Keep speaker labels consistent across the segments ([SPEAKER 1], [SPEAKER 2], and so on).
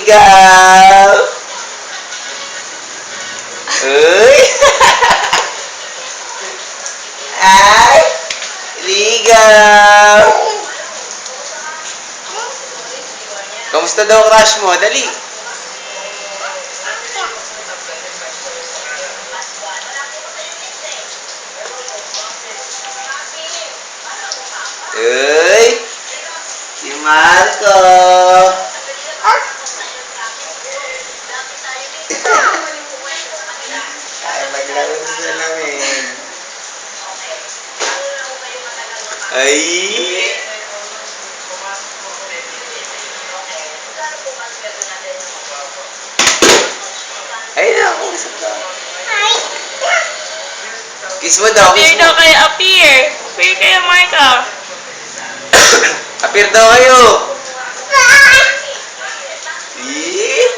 [SPEAKER 1] Ligaw! Uy! Ay! Ligaw! Kamusta daw crush mo? Dali! Uy! Si Marco! Ay, maglaro sa salamin. Ay! Ay, naku. Kiss mo daw, kiss
[SPEAKER 2] Appear
[SPEAKER 1] mo.
[SPEAKER 2] daw kayo, appear. Appear kayo, Marco.
[SPEAKER 1] Appear daw kayo. Eh?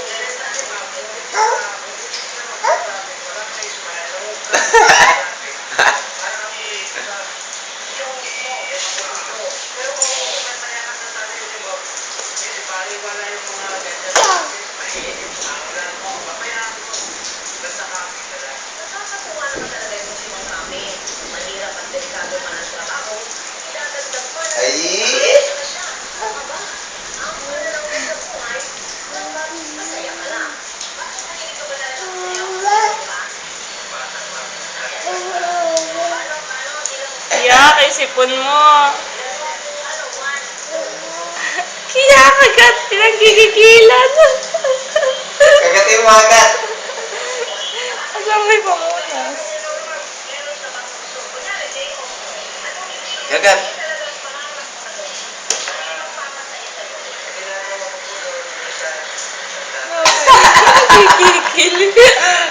[SPEAKER 1] Ay!
[SPEAKER 2] Kaya, kay sipon mo. Kaya, kagat. Pinagkikikilan.
[SPEAKER 1] Kagatin mo agad.
[SPEAKER 2] Asan mo yung pamunas?
[SPEAKER 1] Gagat.
[SPEAKER 2] Kikikil.